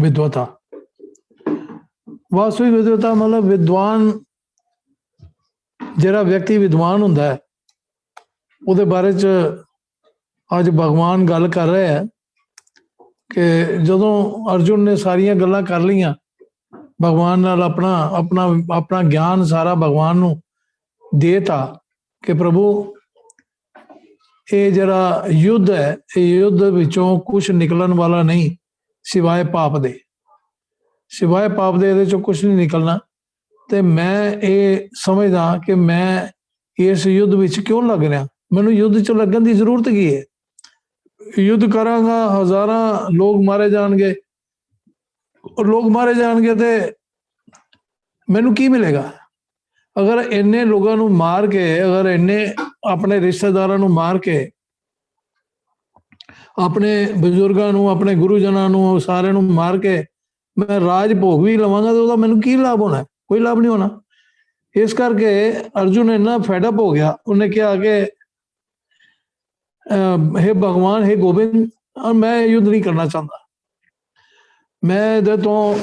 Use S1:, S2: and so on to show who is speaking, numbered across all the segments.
S1: विद्वता। वास्तविक विद्वता मतलब विद्वान जिहड़ा व्यक्ति विद्वान हुंदा है उहदे बारे च अज भगवान गल कर रहे हैं कि जदों अर्जुन ने सारियां गल्लां कर लियां भगवान नाल अपना अपना अपना ज्ञान सारा भगवान नूं देता कि प्रभु ये जरा युद्ध है, ये युद्ध विचों कुछ निकलन वाला नहीं सिवाय पाप दे, सिवाय पाप दे इहदे चों कुछ नहीं निकलना। तो मैं ये समझदा कि मैं इस युद्ध विच क्यों लग रहा, मैनूं युद्ध च लगन की जरूरत की है। युद्ध करांगा हज़ारां लोग मारे जाणगे, और लोग मारे जाणगे ते मैनूं की मिलेगा? अगर इन्ने लोगों नूं मार के, अगर इन्ने अपने रिश्तेदारां नूं मार के, अपने बजुर्गों नूं, अपने गुरुजनां नूं सारे नूं मार के मैं राज भोग भी लवांगा तो मैनूं की लाभ होना? कोई लाभ नहीं होना। इस करके अर्जुन इन्ना फैडअप हो गया, उन्हें कहा कि हे भगवान, हे गोबिंद, और मैं युद्ध नहीं करना चाहता, मैं इहदे तो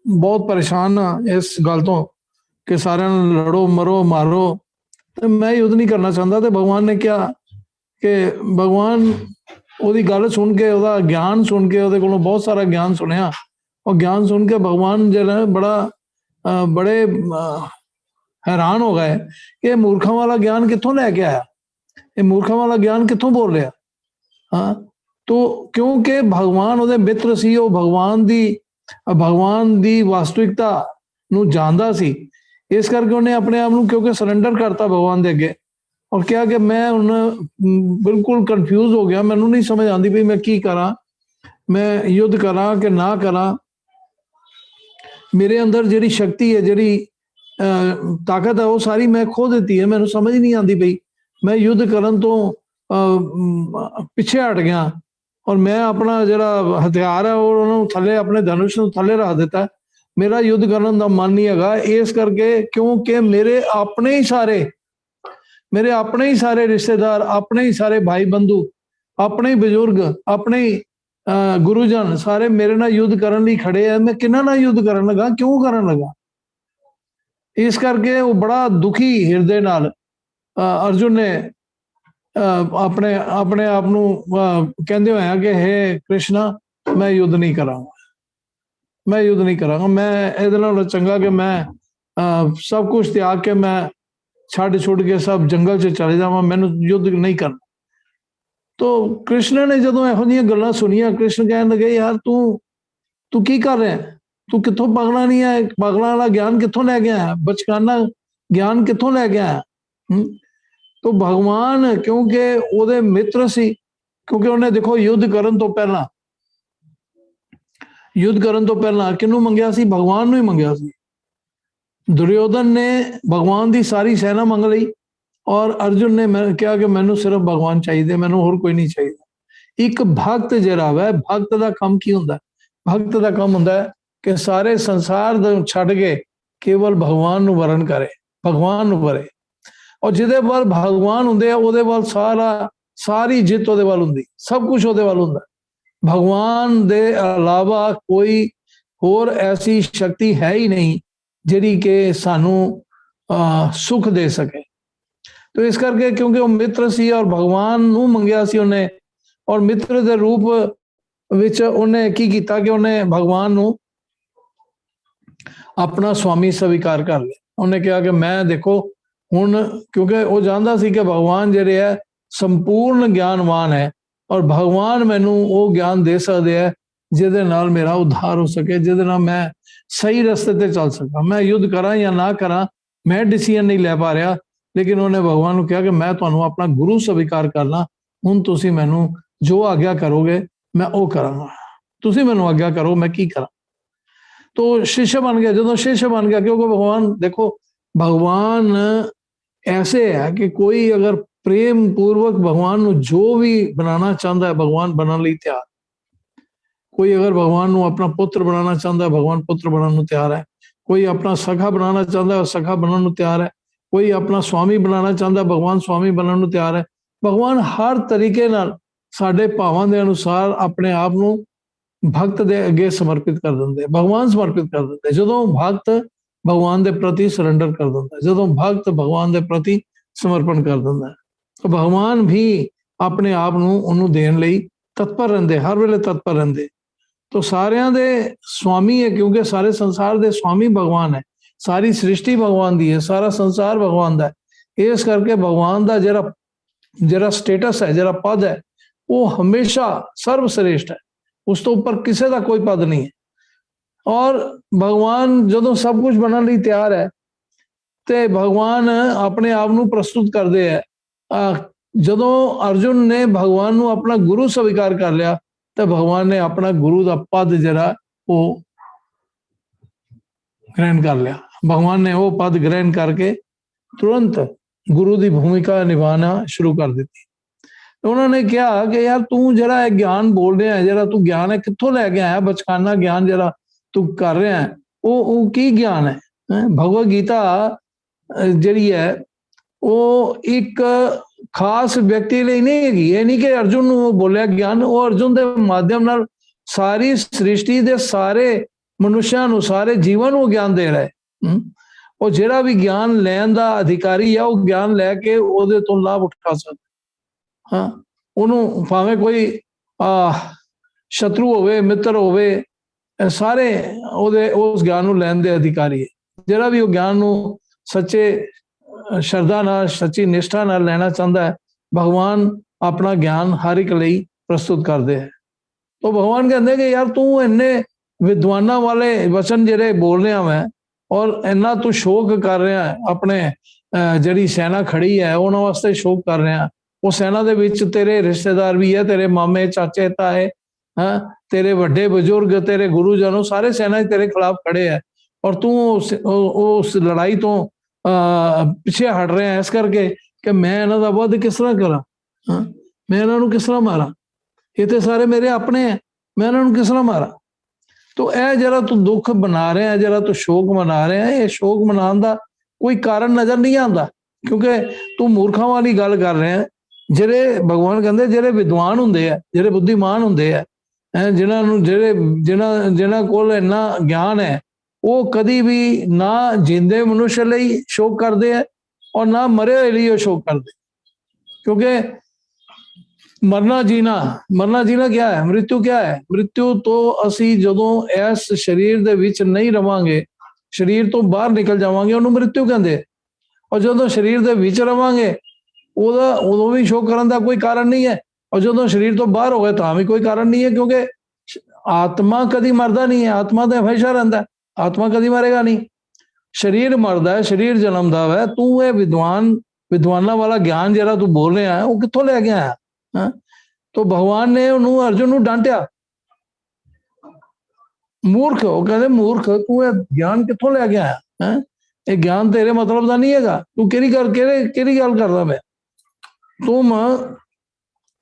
S1: बहुत परेशान हाँ इस गल तो कि सारे लड़ो मरो मारो, तो मैं युद्ध नहीं करना चाहता। तो भगवान ने कहा कि भगवान ਉਹਦੀ गल सुन के, ਉਹਦਾ ज्ञान सुन के, ਉਹਦੇ ਕੋਲੋਂ बहुत सारा ज्ञान सुनिया, और ज्ञान सुन के भगवान जो है बड़े हैरान हो गए कि मूर्खों वाला ज्ञान कितों लैके आया, ये मूर्खों वाला ज्ञान कितों बोल रहा। हाँ, तो क्योंकि भगवान ਉਹਦੇ मित्र सी, ਉਹ भगवान दी वास्तविकता ਨੂੰ जानदा सी, इस करके उन्हें अपने आप ਨੂੰ क्योंकि सरेंडर करता भगवान दे अगे, और क्या कि मैं हुण बिल्कुल कन्फ्यूज हो गया, मैनू नहीं समझ आती भी मैं की करा, मैं युद्ध करा कि ना करा। मेरे अंदर जिहड़ी शक्ति है, जिहड़ी ताकत है, वो सारी मैं खो दी है, मैनू समझ नहीं आती पई। मैं युद्ध करन तो पिछे हट गया, और मैं अपना जिहड़ा हथियार है वो उन्होंने थले, अपने धनुष नूं थले रख दिता। मेरा युद्ध करन दा मन नहीं हैगा, इस करके क्योंकि मेरे अपने ही सारे रिश्तेदार, अपने ही सारे भाई बंधु, अपने ही बुजुर्ग, अपने ही गुरुजन सारे मेरे नाल युद्ध करन लई खड़े हैं, मैं किन्हां नाल युद्ध करन लगा, क्यों करन लगा? इस करके वो बड़ा दुखी हिरदे नाल अर्जुन ने अपने अपने आप नूं कहंदे होया कि हे कृष्णा, मैं युद्ध नहीं करांगा, मैं युद्ध नहीं करांगा, मैं इहदे नालों चंगा कि मैं सब कुछ त्याग के मैं छड़ छुड़ के सब जंगल च चले जावां, मैनूं युद्ध नहीं करना। तो कृष्ण ने जदों इहो जिहियां गल्लां सुनियां, कृष्ण कहन लगे यार तू की कर रहा है, तू कित्थों पागला नहीं है, पागलां वाला ज्ञान कित्थों लै के आया, बचकाना ज्ञान कित्थों लै के आया? तो भगवान क्योंकि ਉਹਦੇ मित्र सी, क्योंकि उन्हें देखो युद्ध करन तो पहला किनू मंगया सी? भगवान नूं ही मंगया सी। दुर्योधन ने भगवान की सारी सेना मंग लई, और अर्जुन ने कहा कि मैनू सिर्फ भगवान चाहिए, मैनू होर कोई नहीं चाहिए। एक भगत जिहड़ा वै, भगत का काम की हुंदा? भगत का काम हुंदा कि सारे संसार छड्ड के केवल भगवान नूं वरण करे, भगवान नूं वरे, और जिहदे वाल भगवान हुंदे आ उहदे वाल सारी जित उहदे वाल हुंदी, सब कुछ उहदे वाल हुंदा। भगवान दे अलावा कोई होर ऐसी शक्ति है ही नहीं जिहड़ी कि सानू सुख दे सके। तो इस करके क्योंकि वो मित्र सी और भगवान नूं मंगया सी उन्हें, और मित्र दे रूप विच उन्हें की कीता कि उन्हें भगवान नूं अपना स्वामी स्वीकार कर लिया। उन्हें कहा कि मैं देखो हुण, क्योंकि वो जानता सी कि भगवान जिहड़े है संपूर्ण ज्ञानवान है, और भगवान मैनू वो ज्ञान दे सकते हैं जिहदे नाल मेरा उद्धार हो सके, जिहदे नाल मैं सही रस्ते ते चल सका। मैं युद्ध करा या ना करा, मैं डिसीजन नहीं लै पा रहा, लेकिन उन्हें भगवान को कहा कि मैं तुहानू अपना गुरु स्वीकार करना, हुण तुसीं मैनू जो आग्ञा करोगे मैं वो करांगा, तुसीं मैनू आग्ञा करो मैं की करा। तो शिष्य बन गया, जो शिष्य बन गया, क्योंकि भगवान देखो, भगवान ऐसे है कि कोई अगर प्रेम पूर्वक भगवान नूं जो भी बनाना चाहता है, भगवान बनने लई तैयार। कोई अगर भगवान नूं अपना पुत्र बनाना चाहता है, भगवान पुत्र बनने नूं तैयार है। कोई अपना सखा बनाना चाहता है, सखा बनने नूं तैयार है। कोई अपना स्वामी बनाना चाहता है, भगवान स्वामी बनने नूं तैयार है। भगवान हर तरीके नाल साडे भावां दे अनुसार अपने आप नूं ਭਗਤ ਦੇ ਅੱਗੇ ਸਮਰਪਿਤ ਕਰ ਦਿੰਦੇ, ਭਗਵਾਨ ਸਮਰਪਿਤ ਕਰ ਦਿੰਦੇ। ਜਦੋਂ ਭਗਤ ਭਗਵਾਨ ਦੇ ਪ੍ਰਤੀ ਸਰੈਂਡਰ ਕਰ ਦਿੰਦਾ, ਜਦੋਂ ਭਗਤ ਭਗਵਾਨ ਦੇ ਪ੍ਰਤੀ ਸਮਰਪਣ ਕਰ ਦਿੰਦਾ, ਤਾਂ ਭਗਵਾਨ ਵੀ ਆਪਣੇ ਆਪ ਨੂੰ ਉਹਨੂੰ ਦੇਣ ਲਈ ਤਤਪਰ ਰਹਿੰਦੇ, ਹਰ ਵੇਲੇ ਤਤਪਰ ਰਹਿੰਦੇ। तो सारियां दे स्वामी है, क्योंकि सारे संसार दे स्वामी भगवान है, सारी सृष्टि भगवान दी है, सारा संसार भगवान दा है। इस करके भगवान दा जरा स्टेटस है, जरा पद है, वो हमेशा सर्वश्रेष्ठ है, उस तो ऊपर किसी का कोई पद नहीं है। और भगवान जदों सब कुछ बनने लिए तैयार है, तो भगवान अपने आप को प्रस्तुत करते हैं। जदों अर्जुन ने भगवान को अपना गुरु स्वीकार कर लिया, तो भगवान ने अपना गुरु का पद जरा वो ग्रहण कर लिया। भगवान ने वो पद ग्रहण करके तुरंत गुरु की भूमिका निभाना शुरू कर दी। तो उन्होंने कहा कि यार तू जरा ज्ञान बोल रहा है, जरा तू ज्ञान है कित्थों लैके आया, बचकाना ज्ञान जरा तू कर रहा है, वो की ज्ञान है? भगवत गीता जी है वो एक खास व्यक्ति लिए नहीं है। ये नहीं कि अर्जुन बोलिया ज्ञान, वो अर्जुन के माध्यम नाल सारी सृष्टि के सारे मनुष्यों, सारे जीवन को ज्ञान दे रहा है। और जिहड़ा भी ज्ञान लैन का अधिकारी है, वो ज्ञान लैके उहदे तो लाभ उठा सकता। हाँ, उन्होंने भावें कोई शत्रु होवे, मित्र होवे, सारे उस ज्ञान को लैन दे अधिकारी है। जिहड़ा भी वो ज्ञान को सच्चे श्रद्धा नाल, सच्ची निष्ठा नाल लेना चाहता है, भगवान अपना ज्ञान हर एक लई प्रस्तुत करते हैं। तो भगवान कहते हैं कि यार तू इन्ने विद्वाना वाले वचन जेरे बोल रहा मैं, और इन्ना तू शोक कर रहा है, अपने जिहड़ी सेना खड़ी है उन्होंने वास्ते शोक कर रहा है। वो सेना दे विच तेरे रिश्तेदार भी है, तेरे मामे चाचे ताए, हाँ, तेरे वड्डे बुजुर्ग, तेरे गुरुजनों, सारे सेना तेरे खिलाफ खड़े है, और तू उस लड़ाई तो पिछे हट रहे हैं इस करके कि मैं इन्हों का वध किस तरह करा, मैं इन्हों किस तरह मारा, ये तो सारे मेरे अपने हैं, मैं इन्हों किस तरह मारा। तो यह जरा तू दुख बना रहे हैं, जरा तू शोक मना रहे हैं, ये शोक मनाने का कोई कारण नजर नहीं आता, क्योंकि तू मूर्खों वाली गल कर रहे हैं। जिहड़े भगवान कहते जिहड़े विद्वान होंदे है, जिहड़े बुद्धिमान होंदे है, जिन्हां कोल इन्ना ज्ञान है, वो कभी भी ना जिंदे मनुष्य लिए शोक करते हैं और ना मरे हुए लिए शोक करते। क्योंकि मरना जीना क्या है? मृत्यु क्या है? मृत्यु तो असी जदों इस शरीर दे विच नहीं रवांगे, शरीर तो बाहर निकल जावांगे, उन्होंने मृत्यु कहते। और जदों शरीर दे विच रवांगे उदों भी शोक करने का कोई कारण नहीं है, और जदों शरीर तो बाहर हो गए तो भी कोई कारण नहीं है, क्योंकि आत्मा कभी मरदा नहीं है, आत्मा तो हमेशा रहता है, आत्मा कभी मरेगा नहीं। शरीर मरदा है, शरीर जन्मदा है। तू ये विद्वाना वाला ज्ञान जरा तू बोल रहा है, वो कित्थों लैके आया? हाँ? तो भगवान ने उन्होंने अर्जुन को डांटिया, मूर्ख। वो कहते मूर्ख, तू ये ज्ञान कित्थों लैके आया? हाँ? ये ज्ञान तेरे मतलब का नहीं है, तू केड़ी गल करदा मैं? तुम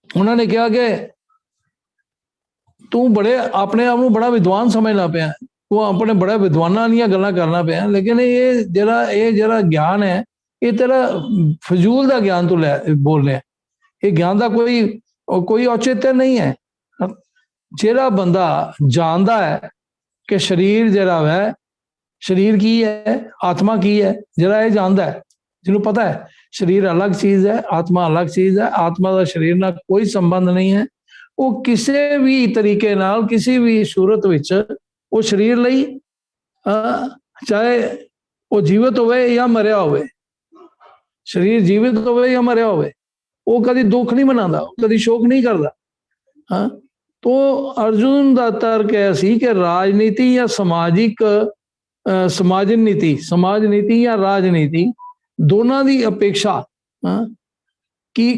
S1: उन्होंने कहा कि तू बड़े अपने आप को बड़ा विद्वान समझना पाया, वो अपने बड़ा विद्वाना दी गल्लां करना पाया, लेकिन ये जरा ज्ञान है, ये तेरा फजूल का ज्ञान तू बोल रहा। ये ज्ञान का कोई औचित्य नहीं है। जिहड़ा बंदा जानता है कि शरीर जरा है, शरीर की है, आत्मा की है, जरा ये जानता है, जिन्हों पता है शरीर अलग चीज है, आत्मा अलग चीज है, आत्मा का शरीर ना कोई संबंध नहीं है। वो किसी भी तरीके नाल, किसी भी सूरत विच वो शरीर लई चाहे वो जीवित होवे या मरिया होवे, शरीर जीवित होवे या मरिया होवे, वो कभी दुख नहीं मनाता, कभी शोक नहीं करता। हाँ, तो अर्जुन का तर्क ऐसी कि राजनीति या समाज नीति या राजनीति दोनों की अपेक्षा की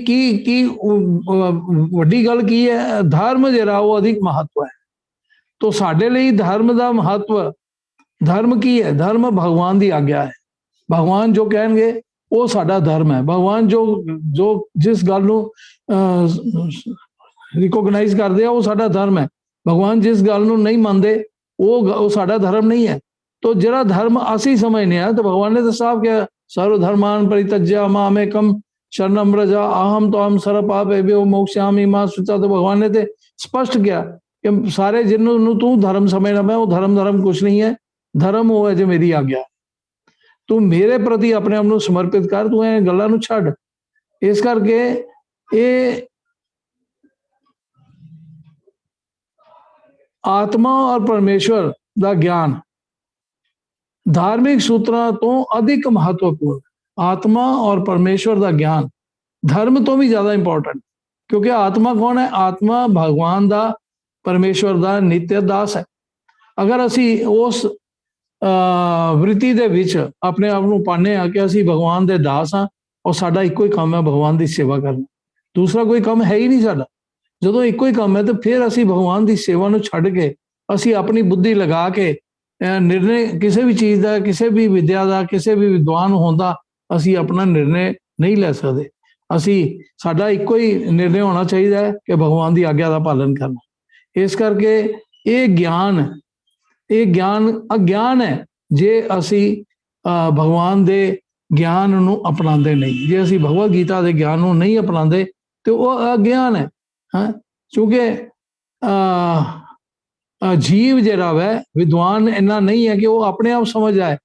S1: वड्डी गल की है, धर्म जरा वो अधिक महत्व है। तो साडे लिए धर्म का महत्व, धर्म की है, धर्म भगवान की आज्ञा है। भगवान जो कहेंगे वो साडा धर्म है। भगवान जो जिस गल नूं रिकोगनाइज करते हैं वो साडा धर्म है। भगवान जिस गल नूं नहीं मानते वो साडा धर्म नहीं है। तो जरा धर्म असी समझने हैं, तो भगवान ने तो साफ किया, सर्वधर्मान परित्यज्य मामेकम शरणम व्रज अहम तो हम सर्व पापेभ्यो मोक्षयामि मां शुचा। तो भगवान ने तो स्पष्ट किया कि सारे जिन्होंने तू धर्म समझना, मैं वो धर्म कुछ नहीं है, धर्म वो है जो मेरी आज्ञा। तू मेरे प्रति अपने आप ਨੂੰ ਸਮਰਪਿਤ ਕਰ, ਤੂੰ ਇਹ ਗੱਲਾਂ ਨੂੰ ਛੱਡ। ਇਸ ਕਰਕੇ ਇਹ ਆਤਮਾ ਔਰ ਪਰਮੇਸ਼ਵਰ ਦਾ ਗਿਆਨ धार्मिक सूत्रों तो अधिक महत्वपूर्ण, आत्मा और परमेश्वर का ज्ञान धर्म तो भी ज्यादा इंपॉर्टेंट, क्योंकि आत्मा कौन है? आत्मा भगवान का, परमेश्वर का नित्य दास है। अगर असी उस वृत्ति दे विच अपने आप को पाने आ कि असी भगवान के दास हाँ और साडा इको ही काम है भगवान की सेवा करना, दूसरा कोई काम है ही नहीं साडा। जो इको ही काम है तो फिर असी भगवान की सेवा को छड्ड के असी अपनी बुद्धि लगा के निर्णय किसी भी चीज़ का, किसी भी विद्या का, किसी भी विद्वान होंदा असी अपना निर्णय नहीं ले सकते। असी साडा इको ही निर्णय होना चाहिए है कि भगवान की आज्ञा का पालन करना। इस करके ये ज्ञान अज्ञान है जे असी भगवान के ज्ञान नूं अपनाते नहीं। जे असी भगवत गीता के ज्ञान नूं नहीं अपनाते तो वह अज्ञान है। हाँ, क्योंकि जीव जरा वै विद्वान इन्ना नहीं है कि वो अपने आप समझ आए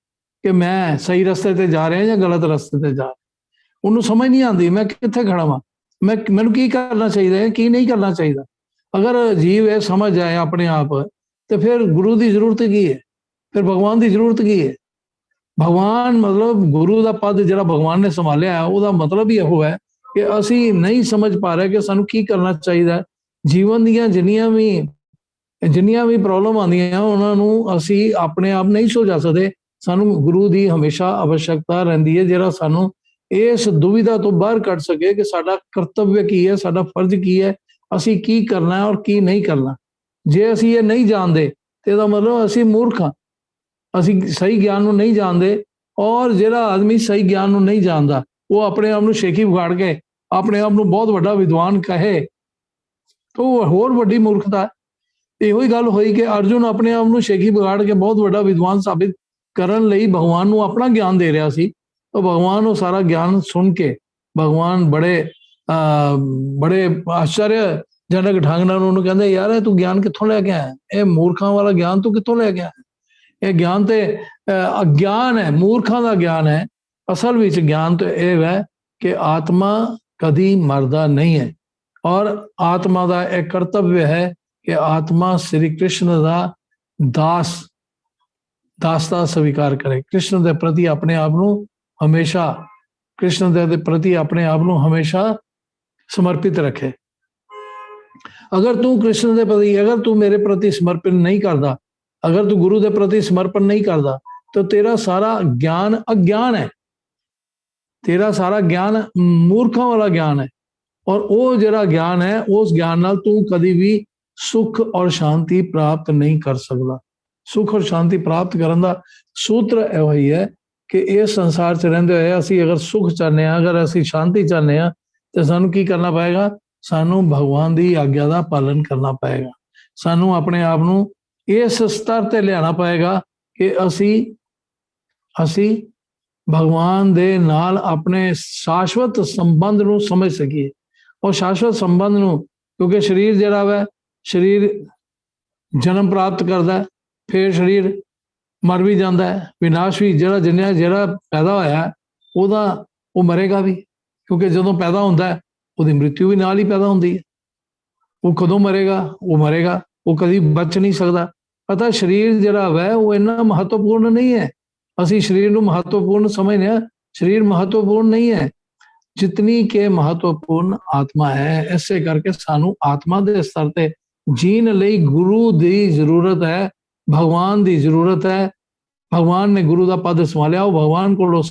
S1: कि मैं सही रस्ते ते जा रहा या गलत रस्ते ते जा रहा। उन्होंने समझ नहीं आती मैं कित्थे खड़ा वां, मैनूं की करना चाहिए की नहीं करना चाहिए। अगर जीव ये समझ आए अपने आप तो फिर गुरु की जरूरत की है, फिर भगवान की जरूरत की है। भगवान मतलब गुरु का पद जिहड़ा भगवान ने संभालिया है उसका मतलब ही यहो है कि असी नहीं समझ पा रहे कि सानूं की करना चाहिए। जीवन दीयां जिन्नियां भी प्रॉब्लम आंदियां उन्होंने असी अपने आप नहीं सुलझा सकते। सानू गुरु की हमेशा आवश्यकता रहिंदी है जिहड़ा सानू इस दुविधा तो बाहर कढ़ सके कि साडा कर्तव्य की है, साडा फर्ज की है, असी की करना है और की नहीं करना। जे असी ये नहीं जानते तो इसका मतलब असी मूर्ख हाँ, असी सही ज्ञान नूं नहीं जानते। और जिहड़ा आदमी सही ज्ञान नूं नहीं जानता वो अपने आप नूं शेखी बिगाड़ के अपने आप नूं बहुत वड्डा विद्वान कहे तो होर वड्डी मूर्खता है। इहो ही गल हुई कि अर्जुन अपने आप को शेखी बिगाड़ के बहुत बड़ा विद्वान साबित करने लई भगवान को अपना ज्ञान दे रहा सी। तो भगवान वो सारा ज्ञान सुन के भगवान बड़े आश्चर्यजनक ढंग नाल उन्होंने कहते यार तू ज्ञान कित्थों लैके आया, ये मूर्खां वाला ज्ञान तू कित्थों लैके आया? ये ज्ञान तो अज्ञान है, मूर्खां का ज्ञान है। असल विच ज्ञान तो यह है कि आत्मा कदी मरदा नहीं है और आत्मा का एक कर्तव्य है कि आत्मा श्री कृष्ण का दासता स्वीकार करे, कृष्ण के प्रति अपने आप को हमेशा कृष्ण के प्रति अपने आप को हमेशा समर्पित रखे। अगर तू कृष्ण के प्रति, अगर तू मेरे प्रति समर्पण नहीं करता, अगर तू गुरु के प्रति समर्पण नहीं करता तो तेरा सारा ज्ञान अज्ञान है, तेरा सारा ज्ञान मूर्खों वाला ज्ञान है। और वो जरा ज्ञान है उस ज्ञान नाल तू कभी भी सुख और शांति प्राप्त नहीं कर सकता। सुख और शांति प्राप्त करने का सूत्र यही है कि इस संसार च रहिंदे होए असीं अगर सुख चाहते हैं, अगर असीं शांति चाहते हैं तो सानू की करना पएगा? सानू भगवान की आज्ञा का पालन करना पएगा। सानू अपने आप को इस स्तर ते लियाना पएगा कि असी भगवान दे नाल अपने शाश्वत संबंध को समझ सकीए। और शाश्वत संबंध को, क्योंकि शरीर जिहड़ा वै शरीर जन्म प्राप्त करता है, फिर शरीर मर भी जाता है, विनाश भी जिहड़ा पैदा होया उहदा वो मरेगा भी, क्योंकि जदों पैदा होंदा है उहदी मृत्यु भी नाल ही पैदा होंदी है। वो कदों मरेगा? वो मरेगा, वो कभी बच नहीं सकता। पता शरीर जिहड़ा वै वो इन्ना महत्वपूर्ण नहीं है। असी शरीर को महत्वपूर्ण समझने हैं, शरीर महत्वपूर्ण नहीं है जितनी के महत्वपूर्ण आत्मा है। इससे करके सानू आत्मा के स्तर ते जीन लई गुरु की जरूरत है, भगवान की जरूरत है। भगवान ने गुरु का पद संभालिया, वो भगवान को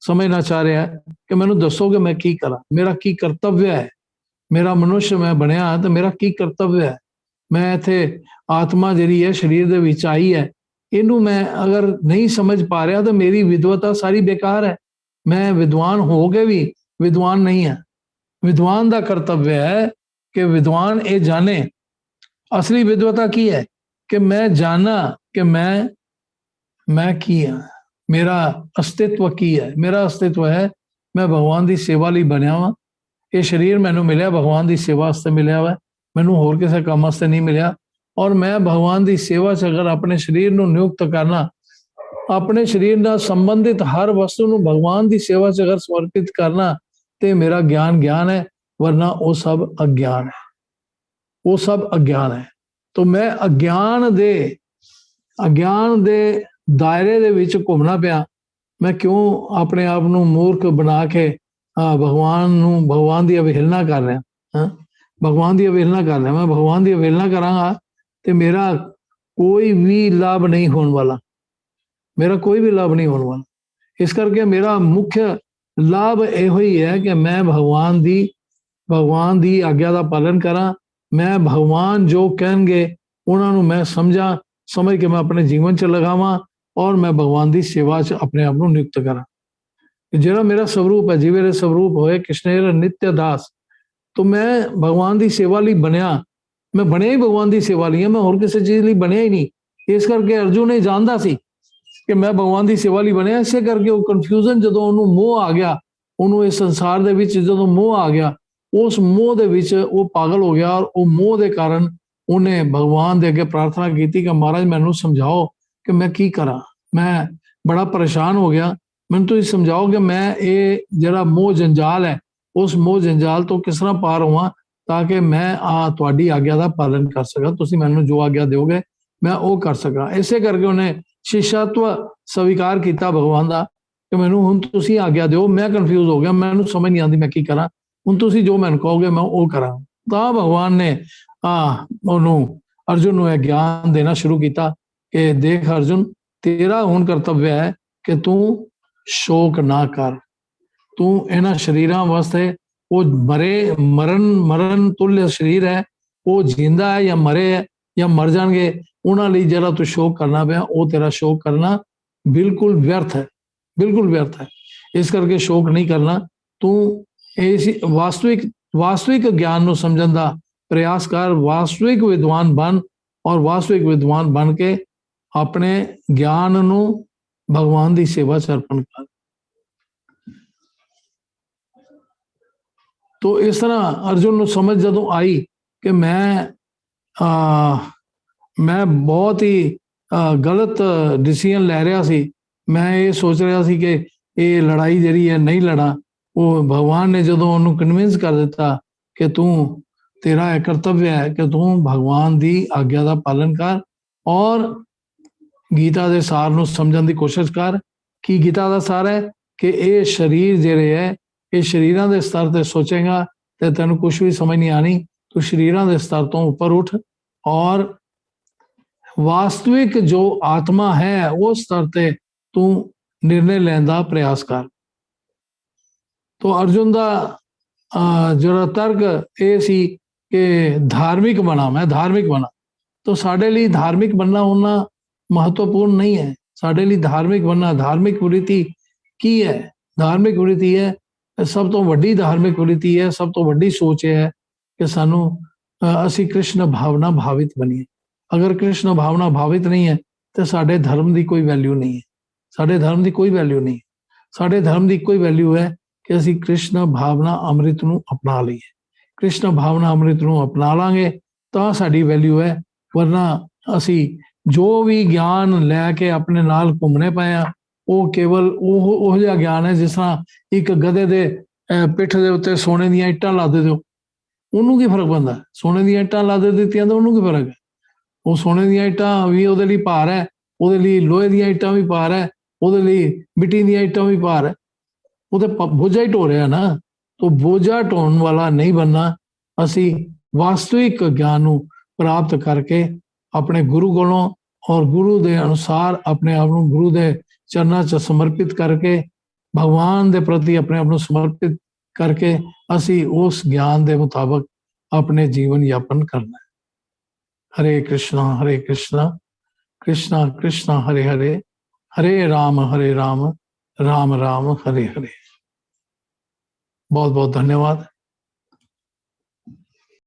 S1: समझना चाह रहा है कि मैनू दसो कि मैं की करा, मेरा की कर्तव्य है, मेरा मनुष्य मैं बनया तो मेरा की कर्तव्य है। मैं इत्थे आत्मा जिहड़ी है शरीर दे विच आई है, इनू मैं अगर नहीं समझ पा रहा तो मेरी विद्वता सारी बेकार है। मैं विद्वान हो के भी विद्वान नहीं है। विद्वान का कर्तव्य है कि विद्वान ये जाने असली विद्वता की है कि मैं जाना कि मैं की हाँ, मेरा अस्तित्व की है। मेरा अस्तित्व है मैं भगवान की सेवा लिए बनया वा। ये शरीर मैनू मिले भगवान की सेवा वास्ते मिले हुआ। मैनू होर किसी काम वास्ते नहीं मिलिया। और मैं भगवान की सेवा च अगर अपने शरीर को नियुक्त करना, अपने शरीर नाल संबंधित हर वस्तु को भगवान की सेवा च अगर समर्पित करना, तो मेरा ज्ञान ज्ञान है, वरना वो सब अज्ञान है, वो सब अज्ञान है। तो मैं अज्ञान दे दायरे दे विच घूमना पिया। मैं क्यों अपने आप को मूर्ख बना के भगवान की अवहेलना कर रहा, हाँ, भगवान की अवहेलना कर रहा। मैं भगवान की अवहेलना करांगा तो मेरा कोई भी लाभ नहीं होने वाला, मेरा कोई भी लाभ नहीं होने वाला। इस करके मेरा मुख्य लाभ यो ही है कि मैं भगवान की आज्ञा का पालन करा। मैं भगवान जो कहेंगे उन्होंने मैं समझ के मैं अपने जीवन च लगावा, और मैं भगवान की सेवा च अपने आप को नियुक्त करा। जो मेरा स्वरूप है, जिवेरे स्वरूप होए कृष्णेर नित्य दास। तो मैं भगवान की सेवा लिए बनया, मैं बनया ही भगवान की सेवा लिए, मैं होर किसी चीज लिए बनया ही नहीं। इस करके अर्जुन ने जानता सी कि मैं भगवान की सेवा लिए बनया। इसे करके वो कन्फ्यूजन जो मोह आ गया, उन्होंने इस संसार के जो मोह आ गया, उस मोह के वो पागल हो गया। और वो मोह के कारण उन्हें भगवान के अगे प्रार्थना की कि महाराज मैनू समझाओ कि मैं की करा, मैं बड़ा परेशान हो गया, मैंने तो समझाओ कि मैं ये जरा मोह जंजाल है, उस मोह जंजाल तो किस तरह पार होवां, ताकि मैं तुहाडी आज्ञा का पालन कर सका, तुसीं मैनू जो आज्ञा दोगे मैं वो कर सका। इसे करके उन्हें शिष्यत्व स्वीकार किया भगवान का कि मैनू हुण तुसीं आज्ञा दो, मैं कन्फ्यूज हो गया, मैनू समझ नहीं आती मैं की करा, हुण तुसीं जो मैनू कहोगे मैं वो करा। तो भगवान ने अर्जुन को ज्ञान देना शुरू किया कि देख अर्जुन, तेरा हुण कर्तव्य है कि तू शोक ना कर, तू इन्हां शरीरां वास्ते, वो मरण तुल्य शरीर है, वो जिंदा है या मरे है या मर जाएंगे, उन्होंने जरा तू शोक करना पाया, वो तेरा शोक करना बिल्कुल व्यर्थ है, बिल्कुल व्यर्थ है। इस करके शोक नहीं करना, तू वास्तविक ज्ञान को समझण का प्रयास कर, वास्तविक विद्वान बन, और वास्तविक विद्वान बन के अपने ज्ञान को भगवान की सेवा च अर्पण कर। तो इस तरह अर्जुन को समझ जदों आई कि मैं बहुत ही गलत डिसीजन लै रहा सी, मैं ये सोच रहा सी कि ये लड़ाई जी है नहीं लड़ा, वो भगवान ने जदों उन्होंने कन्विंस कर दिता कि तू तेरा यह कर्तव्य है कि तू भगवान की आज्ञा का पालन कर, और गीता के सार को समझने की कोशिश कर। कि गीता का सार है कि ये शरीर जिहड़े है, ये शरीरों के स्तर पर सोचेगा तो तेन कुछ भी समझ नहीं आनी। तो शरीरों के स्तर तो ऊपर उठ, और वास्तविक जो आत्मा है उस स्तर ते तू निर्णय लेने का प्रयास कर। तो अर्जुन का जो तर्क ये सी कि धार्मिक बना, मैं धार्मिक बना। तो साढ़े लिए धार्मिक बनना उतना महत्वपूर्ण नहीं है। साढ़े लिए धार्मिक बनना, धार्मिक वृत्ति की है, धार्मिक वृत्ति है सब तो वड्डी धार्मिक वृत्ति है, सब तो वड्डी सोच है कि सानू असी कृष्ण भावना भावित बनीए। अगर कृष्ण भावना भावित नहीं है तो साढ़े धर्म की कोई वैल्यू नहीं है, साढ़े धर्म की कोई वैल्यू नहीं है। साढ़े धर्म की कोई वैल्यू है कि असी कृष्ण भावना अमृत नूं अपना लीए। कृष्ण भावना अमृत नूं अपना लांगे तो साड़ी वैल्यू है, वरना असी जो भी ज्ञान लैके अपने नाल घूमने पाए हैं वो केवल वो जिहा ज्ञान है जिस तरह एक गधे दे पिठ दे उत्ते सोने दी इट्टां ला दे दो, उन्होंने की फर्क पैंदा? सोने दी इट्टां ला दे दित्तियां तो उन्होंने की फर्क है? वो सोने दी इट्टां भी उहदे लई भार है, उहदे लई लोहे दी इट्टां भी भार है, उहदे लई मिट्टी दी इट्टां भी भार है, वो तो बोझा ही ढो रहा ना। तो बोझा ढोने वाला नहीं बनना, असी वास्तविक ज्ञान को प्राप्त करके अपने गुरु कोलों और गुरु के अनुसार अपने आप को गुरु के चरणों च समर्पित करके भगवान के प्रति अपने आप को समर्पित करके असी उस ज्ञान के मुताबिक अपने जीवन यापन करना है। हरे कृष्णा कृष्णा कृष्णा हरे हरे, हरे राम राम राम हरे हरे। बहुत बहुत धन्यवाद।